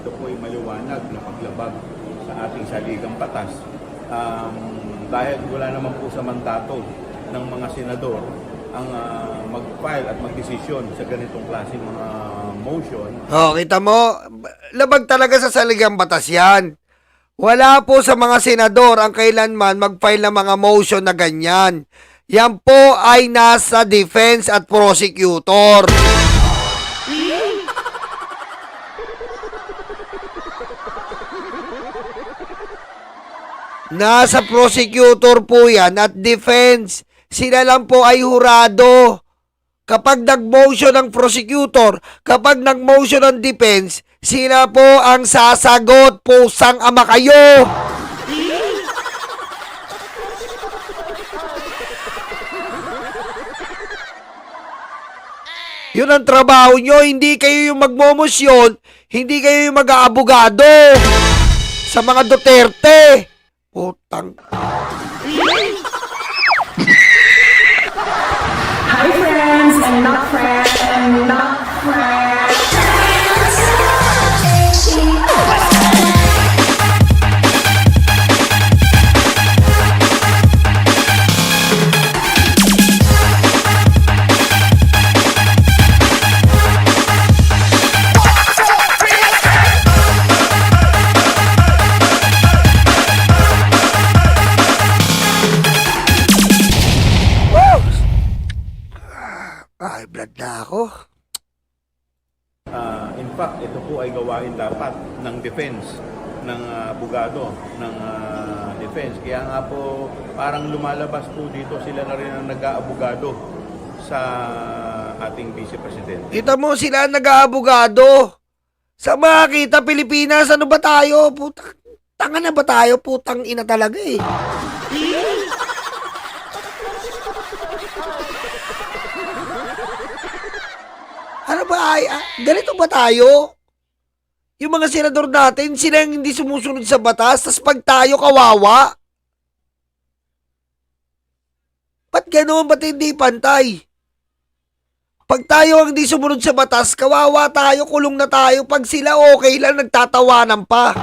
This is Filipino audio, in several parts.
Ito po ay maliwanag na paglabag sa ating saligang batas. Dahil wala naman po sa mandato ng mga senador ang mag-file at mag-desisyon sa ganitong klaseng mga motion. Oh, kita mo, labag talaga sa saligang batas yan. Wala po sa mga senador ang kailanman mag-file ng mga motion na ganyan. Yan po ay nasa defense at prosecutor. Nasa prosecutor po yan at defense. Sila lang po ay hurado. Kapag nag-motion ng prosecutor, kapag nag-motion ng defense, sila po ang sasagot. Pusang ama kayo! Yun ang trabaho nyo. Hindi kayo yung magmomosyon, hindi kayo yung mag-aabogado. Sa mga Duterte. Putang. Hi friends and not friends and not friends. Ay, blood na ako. In fact, ito po ay gawain dapat ng defense, ng abogado, ng defense. Kaya nga po, parang lumalabas po dito, sila na rin ang nag-aabogado sa ating Vice President. Kita mo sila nag-aabogado. Sa makakita Pilipinas, ano ba tayo? Putang, tanga na ba tayo? Putang ina talaga eh. Ano ba ay, ganito ba tayo? Yung mga senador natin, sila yung hindi sumusunod sa batas, tas pag tayo kawawa. Ba't gano'n? Ba't hindi pantay? Pag tayo ang hindi sumunod sa batas, kawawa tayo, kulong na tayo. Pag sila okay lang, nagtatawanan pa.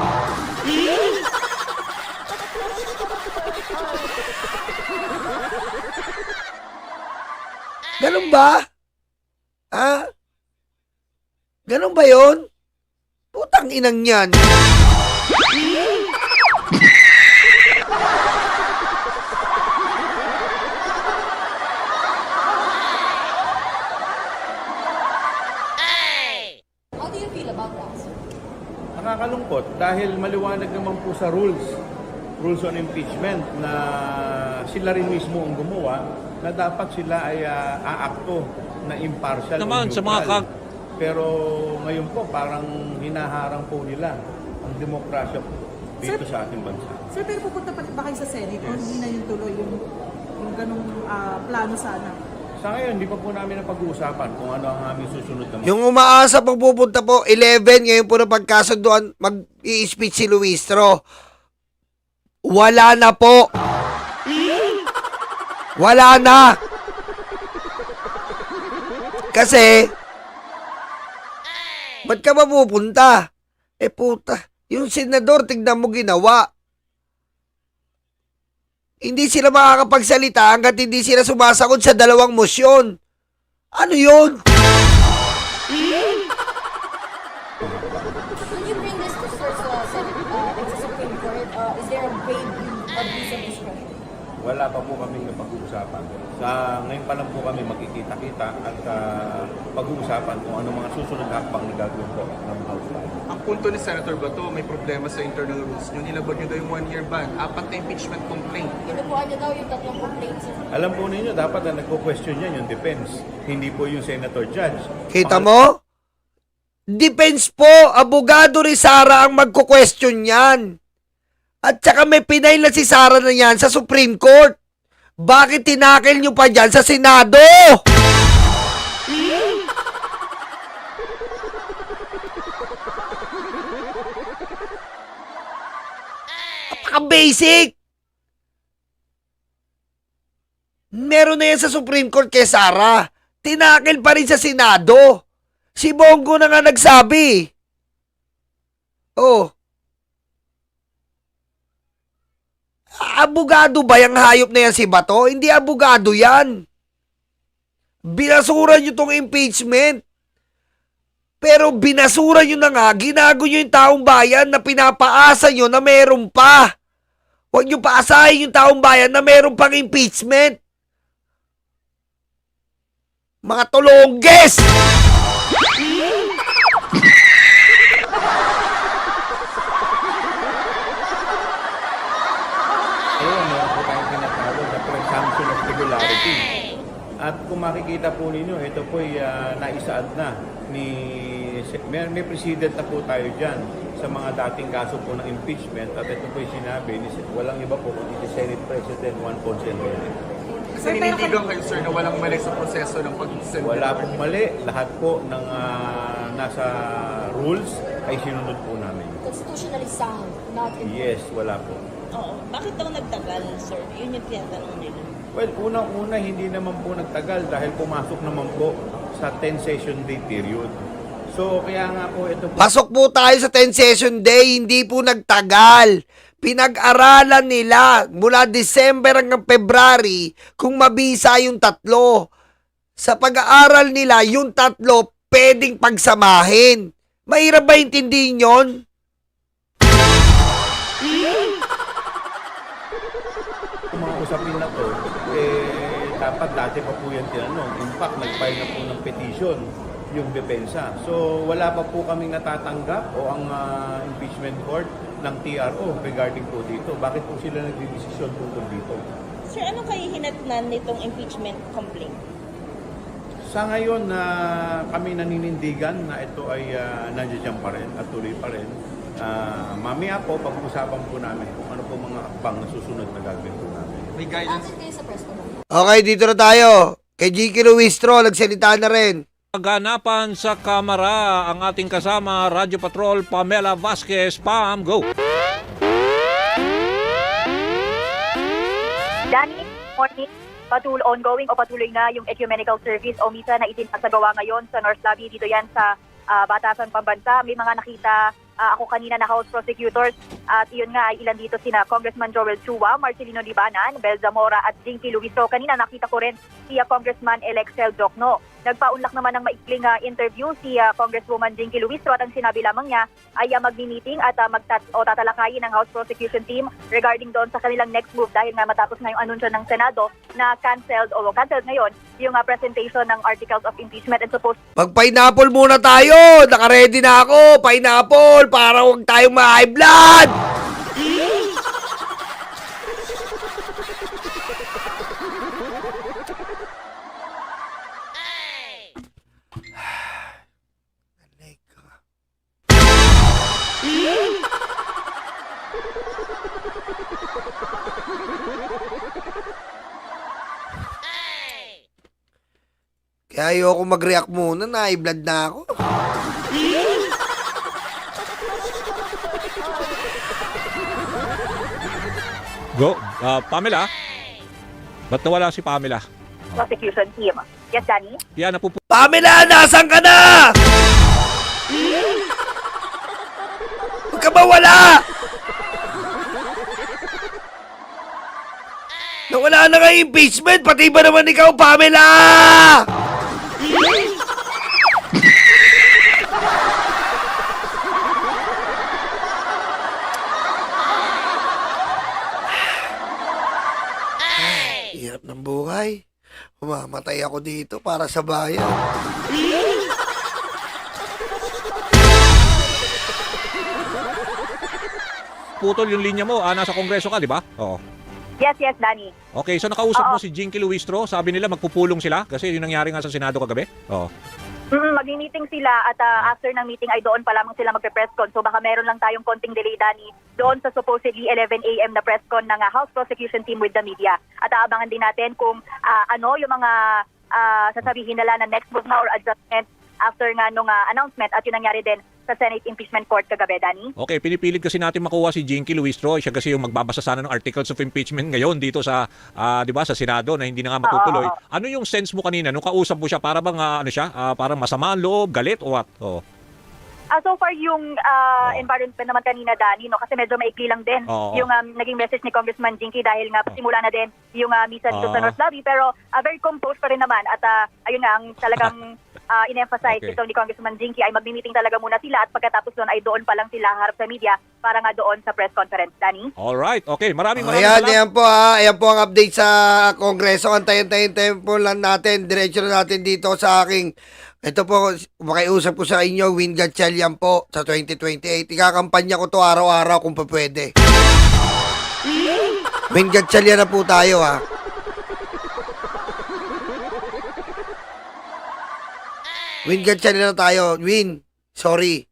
Ganun ba? Ha? Ganun ba yun? Putang inang yan. How do you feel about that, sir? Nakakalungkot dahil maliwanag naman po sa rules on impeachment na sila rin mismo ang gumawa na dapat sila ay aakto na impartial Naman, o sa mga neutral. Pero ngayon po parang hinaharang po nila ang demokrasya po dito sa ating bansa. Sir, pero pupunta pa ba kayo sa Senate o hindi na yung tuloy yung ganong plano sana? Sa ngayon, hindi pa po namin napag-uusapan kung ano ang aming susunod na Yung umaasa pag pupunta po, 11, ngayon po na pagkasunduan, mag-i-speech si Luistro. Wala na po. Wala na. Kasi, ba't ka ba pupunta? Eh puta, yung senador, tignan mo ginawa. Hindi sila makakapagsalita hanggat hindi sila sumasagot sa dalawang mosyon. Ano yun? When you bring this to sir sa Senate, sa Supreme Court, is there a grave abuse of discretion? wala pa po kami napag-uusapan. Ngayon pa lang po kami magkikita-kita at pag-uusapan kung ano mga susunod na hakbang na gagawin po ng House. Ang punto ni Senator Bato, may problema sa internal rules. Yung nilabag nyo daw yung 1-year ban, 4 na impeachment complaint. Kinukuha niyo daw yung 3 complaints. Alam po ninyo, dapat na nagko-question yan yung defense, hindi po yung senator judge. Kita mo? Defense po, abogado rin Sara ang magko-question yan. At saka may pinail na si Sara na yan sa Supreme Court. Bakit tinakil nyo pa dyan sa Senado? Napaka-basic. Meron na yan sa Supreme Court kay Sara. Tinakil pa rin sa Senado. Si Bongo na nga nagsabi. abogado ba yung hayop na yan si Bato? Hindi abogado yan. Binasura nyo tong impeachment. Pero binasura nyo na nga, ginago nyo yung taong bayan na pinapaasa nyo na meron pa. Huwag nyo paasahin yung taong bayan na meron pang impeachment. Mga tulongges! Ayun, meron po tayong tinatawag na presumption of regularity. At kung makikita po ninyo, ito po ay naisaad na ni may president na po tayo dyan sa mga dating kaso po ng impeachment at ito po ay sinabi ni walang iba po kundi si Senate President Juan Ponce Enrile. Kasi ninindigan kayo, sir, na walang mali sa proseso ng pag-send. Wala pong mali, lahat po ng nasa rules ay sinunod po namin. Constitutionally sound, not in Yes, wala po. Oo. Bakit daw nagtagal, sir? Yun yung tinatanong nila. Well, unang-una hindi naman po nagtagal dahil pumasok naman po sa 10 session day period. So, kaya nga po ito po. Pasok po tayo sa 10 session day, hindi po nagtagal. Pinag-aralan nila mula December hanggang February kung mabisa yung tatlo. Sa pag-aaral nila, yung tatlo pwedeng pagsamahin. Mahirap ba intindihin yun? Yung mga usapin na to, dapat dati pa po yan tinanong. In fact, nag-file na po ng petition yung depensa. So, wala pa po kaming natatanggap o ang impeachment court ng TRO regarding po dito. Bakit po sila nagdidesisyon tungkol dito? Sir, ano kayo hinatnan nitong impeachment complaint? Sa ngayon na kami naninindigan na ito ay nandiyan pa rin at tuloy pa rin. Mamaya po, pag-usapan po namin kung ano po mga akbang na susunod na gagawin po namin. May guidance. Atin kayo sa press ko. Okay, dito na tayo. Kay G.K. Luistro, nagsalita na rin. Kaganapan sa kamera ang ating kasama, Radyo Patrol Pamela Vasquez. Pam, go! Danny, morning. Ongoing o patuloy na yung ecumenical service o misa na itinasagawa ngayon sa North Lobby. Dito yan sa Batasan Pambansa. May mga nakita ako kanina na House Prosecutors at iyon nga ay ilan dito sina Congressman Joel Chua, Marcelino Libanan, Bel Zamora at Jinky Luiso. Kanina nakita ko rin si Congressman-elect Sel Jokno. Nagpaunlak naman ng maikling interview si Congresswoman Jinky Luiso at ang sinabi lamang niya ay mag-meeting at tatalakayin ng House Prosecution Team regarding doon sa kanilang next move dahil nga matapos ngayong anunsyo ng Senado na canceled ngayon yung presentation ng Articles of Impeachment and supposed Mag-pineapple muna tayo. Naka-ready na ako. Pineapple para huwag tayong ma-high blood. Kaya ayoko mag-react muna. Na-high blood na ako. Go. Pamela? Ba't nawala si Pamela? Prosecution Team. Yes, Danny? Yan, Pamela, nasan ka na? Huwag ka mawala! Nawala na nga yung impeachment, pati ba naman ikaw, Pamela? Hirap ng buhay. Umamatay ako dito para sa bayan. putol yung linya mo. Nasa kongreso ka, di ba? Oo. Yes, Danny. Okay, so nakausap Oo. mo si Jinky Luistro. Sabi nila magpupulong sila kasi yung nangyari nga sa Senado kagabi. Oo. Mag-meeting sila at after ng meeting ay doon pa lamang sila magpe-press con. So baka meron lang tayong konting delay, Danny, doon sa supposedly 11 a.m. na press con ng House Prosecution Team with the media. At aabangan din natin kung ano yung mga sasabihin nila na next move na or adjustment after nga nung announcement at yung nangyari din sa Senate Impeachment Court kagabi, Danny. Okay, pinipilit kasi natin makuha si Jinky Luistro. Siya kasi yung magbabasa sana ng articles of impeachment ngayon dito sa 'di ba, sa Senado na hindi na nga matutuloy. Ano yung sense mo kanina nung kausap mo siya? Para bang ano siya? Parang masama ang loob, galit o what? Oo. So far yung environment naman kanina, Danny, no, kasi medyo maikli lang din Oo. yung naging message ni Congressman Jinky dahil nga simula na din yung misa dito sa Oo. North Lobby, pero very composed pa rin naman at ayun nga ang talagang in-emphasize Okay. ito ni Congressman Jinky ay magmi-meeting talaga muna sila at pagkatapos doon ay doon pa lang sila harap sa media para nga doon sa press conference, Danny. Alright, okay. Maraming Ayan, salamat. ayan po ha. Ayan po ang update sa Kongreso. Antayin-tayin po lang natin. Diretso na natin dito sa aking... Ito po, makiusap ko sa inyo, Win Gatchalian po sa 2028. Ikakampanya ko to araw-araw kung pa pwede. Win Gatchalian na po tayo ha. Win Gatchalian na tayo. Win, sorry.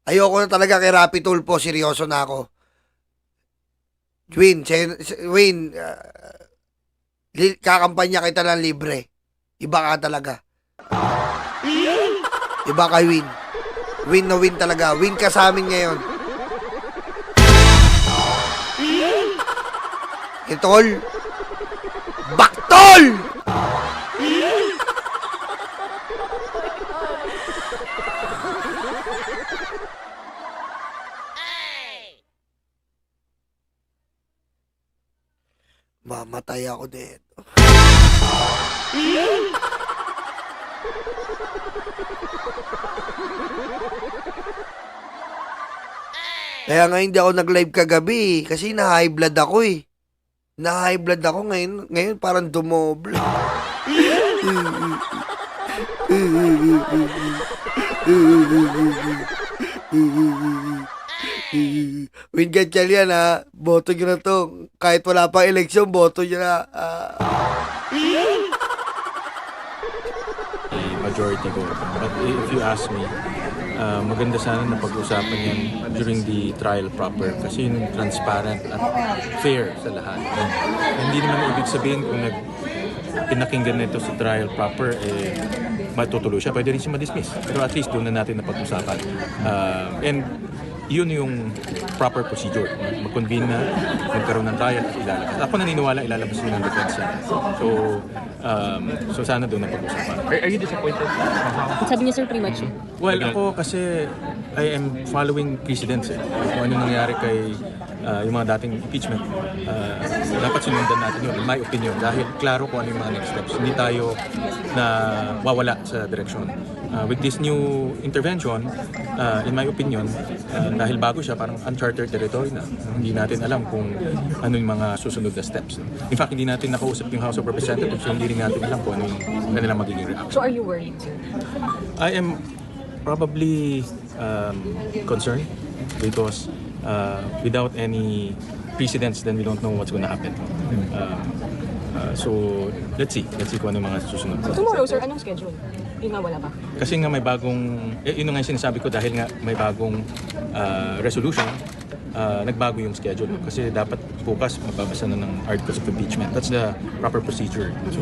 Ayoko na talaga kay Rapi Tulfo. Seryoso na ako. Win, kakampanya kita ng libre. Iba ka talaga. Iba kay Win. Win na win talaga. Win ka sa amin ngayon. Itol. Baktol! Mamatay ako dito. Kaya nga hindi ako nag-live kagabi kasi na-high blood ako eh. Na-high blood ako ngayon parang dumoble. Win Gatchalian ha, boto nyo na to. Kahit wala pang eleksyon, boto nyo na. Majority vote. But if you ask me, maganda sana na pag-usapan yan during the trial proper kasi yun yung transparent at fair sa lahat. And hindi naman ibig sabihin kung pinakinggan nito sa trial proper, matutuloy siya. Pwede rin siya ma-dismiss. Pero at least doon na natin na pag-usapan. And yun yung proper procedure. Mag-convene na, magkaroon ng trial at ilalabas. Ako naniniwala ilalabas yun ng defense yan. So sana doon na pag-usapan. Are you disappointed? Sabi niya, sir, premature. Well, ako kasi I am following precedents. Kung ano nangyari kay yung mga dating impeachment, dapat sinundan natin yun, in my opinion, dahil klaro kung ano yung mga next steps. Hindi tayo na wawala sa direksyon. With this new intervention, in my opinion, dahil bago siya, parang uncharted territory na. Hindi natin alam kung ano yung mga susunod na steps. In fact, hindi natin nakausap yung House of Representatives, so hindi rin natin alam kung ano yung kanilang magiging reaction. So are you worried, sir? I am probably concerned because without any precedents, then we don't know what's going to happen. So let's see kung ano yung mga susunod. Tomorrow, sir, anong schedule? Yung nga, wala ba? Kasi nga may bagong, yun nga yung sinasabi ko dahil nga may bagong resolution, nagbago yung schedule. Kasi dapat bukas mababasa na ng articles of impeachment. That's the proper procedure. So,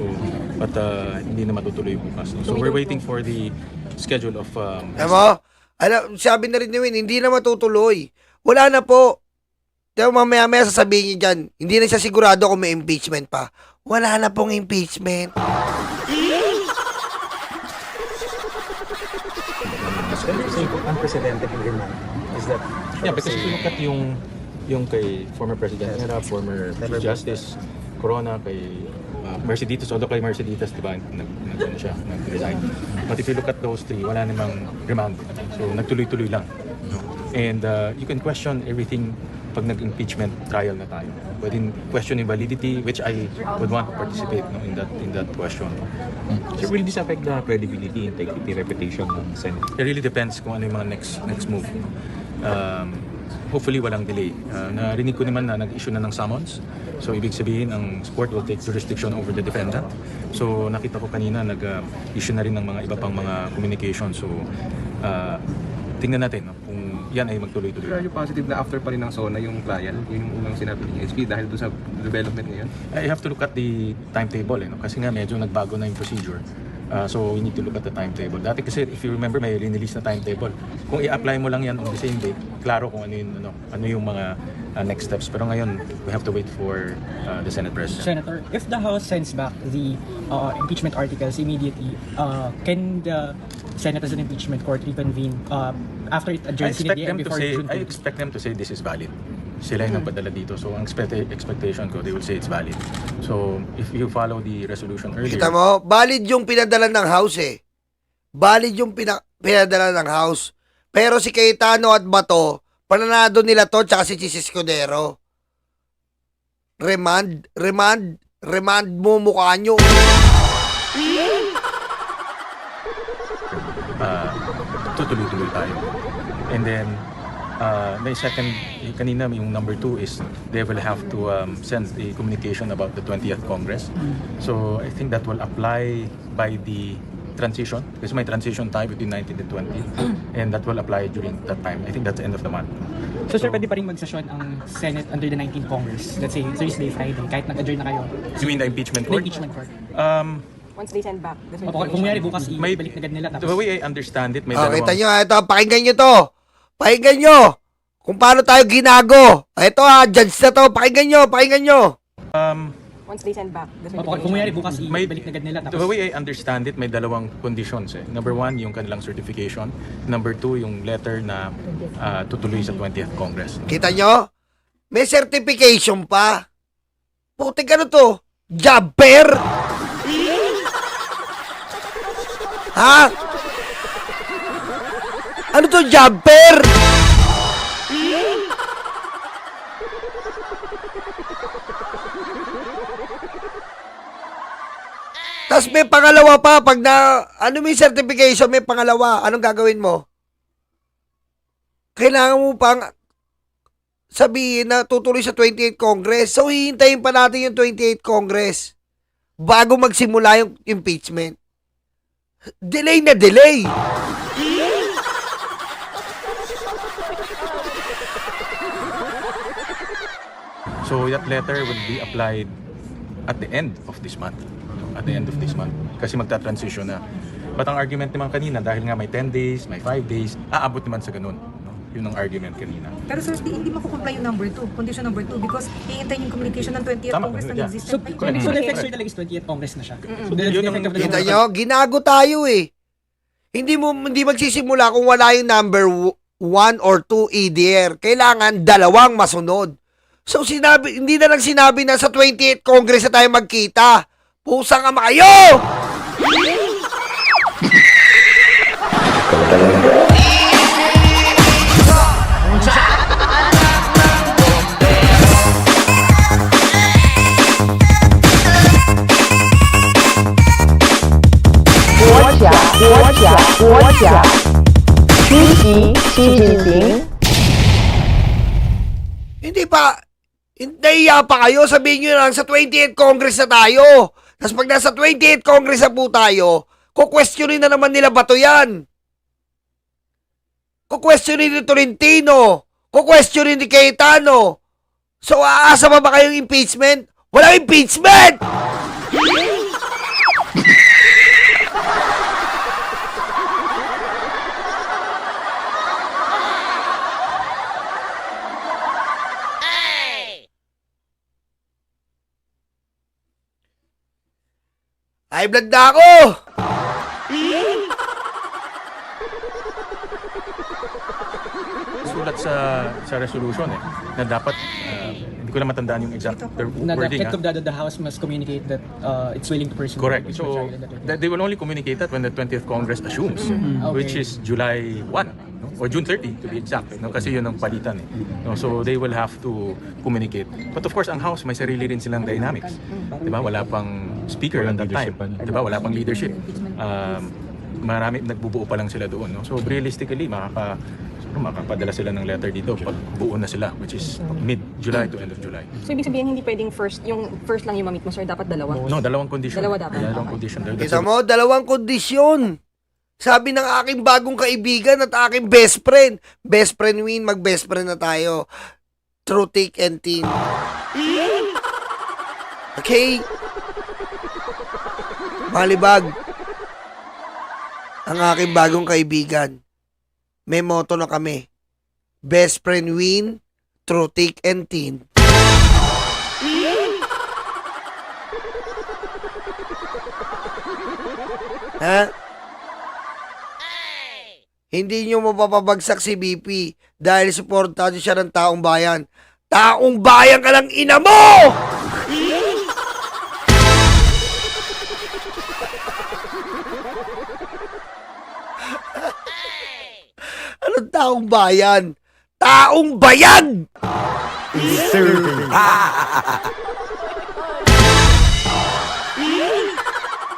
but hindi na matutuloy bukas. So we're waiting for the schedule of... Sabi na rin ni Win, hindi na matutuloy. Wala na po. Pero mamaya-maya sasabihin niyo dyan, hindi na siya sigurado kung may impeachment pa. Wala na pong impeachment. Unprecedented in demand. Is that... Yeah, because if you look at yung kay former President Era, former Chief Justice Corona, kay Mercedes, although kay Mercedes, di ba, nag-resign. But if you look at those three, wala namang remand. So, nagtuloy-tuloy lang. And you can question everything pag nag-impeachment trial na tayo. Pwedeng question yung validity, which I would want to participate in that question. So will this affect the credibility, integrity, reputation ng Senate? It really depends kung ano yung mga next move. Hopefully walang delay. Narinig ko naman na nag-issue na ng summons. So ibig sabihin ang court will take jurisdiction over the defendant. So nakita ko kanina nag-issue na rin ng mga iba pang mga communication. So tingnan natin kung yan ay magtuloy-tuloy. Are you positive na after pa rin ng SONA yung trial? Yun yung unang sinabi ni SP dahil doon sa development ngayon? I have to look at the timetable kasi nga medyo nagbago na yung procedure. So we need to look at the timetable. Dati kasi, if you remember, may release na timetable. Kung i-apply mo lang yan on the same day, klaro kung ano yung mga next steps. Pero ngayon, we have to wait for the Senate President. Senator, if the House sends back the impeachment articles immediately, can the Senate as an impeachment court reconvene after it adjourns in the end before June 20? I expect them to say this is valid. Sila yung nagpadala dito. So ang expectation ko, they will say it's valid. So if you follow the resolution earlier, Kita mo, valid yung pinadala ng House eh. Valid yung pinadala ng House. Pero si Cayetano at Bato, pananado nila to, tsaka si Chis Escudero. Remand mo mukha nyo. tutuloy-tuloy tayo. And then, the second, kanina yung number 2 is they will have to send a communication about the 20th Congress. So I think that will apply by the transition, kasi may transition time between 19 and 20, and that will apply during that time. I think that's the end of the month. So sir, pwede pa rin magsesyon ang Senate under the 19th Congress? Let's say Thursday, Friday, kahit nag-adjourn na kayo? You mean the impeachment The court? impeachment court. Once they send back the Kung mayari bukas, May, ibalik na agad nila. the way I understand it, may Oh, kita dalawang... nyo, ito, pakinggan nyo to. Pakinggan nyo. Kung paano tayo ginago. Ito judge na to. Pakinggan nyo. Once they send back the Kung mayari bukas, ibalik na agad nila. The way I understand it, may dalawang conditions eh. Number 1, yung kanilang certification. Number 2, yung letter na tutuloy sa 20th Congress. Kita nyo? May certification pa. Putik ano to? Jabber? Ha? Ano to, jabber? Tapos may pangalawa pa, pag na, ano may certification, may pangalawa, anong gagawin mo? Kailangan mo pang sabihin na tutuloy sa 28th Congress. So, hihintayin pa natin yung 28th Congress bago magsimula yung impeachment. Delay na delay. So that letter will be applied at the end of this month. At the end of this month. Kasi magta-transition na. But ang argument naman kanina, dahil nga may 10 days, may 5 days, aabot naman sa ganun. No? Yun ang argument kanina. Pero sir, hindi makukomply yung number 2, condition number 2, because hihintayin yung communication ng 20th Tama, Congress na yeah. existent pa yun. So the effect sir talaga is 20th Congress na siya. So the Yun ang- effect of the Kita nyo, ginago tayo eh. Hindi magsisimula kung wala yung number 1 or 2 EDR. Kailangan dalawang masunod. So hindi na lang sinabi na sa 28th Congress na tayo magkita. Pusang ama kayo! Hindi pa. Nahiya pa kayo. Sabihin nyo lang sa 28th Congress na tayo. Tapos pag nasa 28th Congress na po tayo, kukwestiyonin na naman nila Bato yan. Kukwestiyonin ni Tolentino. Kukwestiyonin ni Cayetano. So aasa pa ba kayong impeachment? Walang impeachment! High blood na ako! Sulat sa resolution eh, na dapat, hindi ko na matandaan yung exact Na the wording. effect of the House must communicate that it's willing to pursue. Correct. the So trial in the 20th. they will only communicate that when the 20th Congress assumes, which is July 1 no? Or June 30 to be exact. No? Kasi yun ang palitan. No? So they will have to communicate. But of course, ang House may sarili rin silang dynamics. Diba? Wala pang speaker at that time. Diba? Wala pang leadership. Marami, nagbubuo pa lang sila doon. No? So realistically, makapadala sila ng letter dito pag buo na sila, which is mid-July to end of July. So ibig sabihin hindi pwedeng yung first lang yung mamit mo sir, dapat dalawa. No, dalawang condition. Dalawa dapat. Dalawang Okay. condition. Kita mo, dalawang kondisyon. Sabi ng aking bagong kaibigan at aking best friend. Best friend win, mag-best friend na tayo. Through thick and thin. Okay? Malibag. ang aking bagong kaibigan. May motto na kami. Best friend win through thick and thin. Ha? Hindi nyo mapapabagsak si BP dahil suportado siya ng taong bayan. Taong bayan ka ng ina mo! Anong taong bayan? Taong bayan!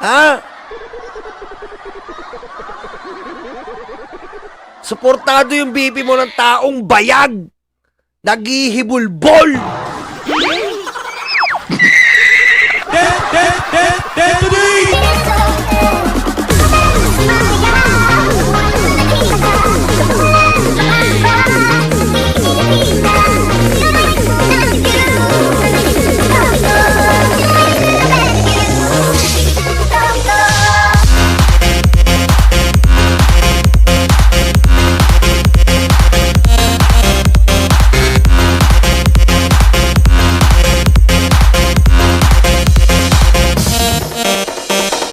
Ha? Suportado yung BP mo ng taong bayag. Naghihibulbol. It's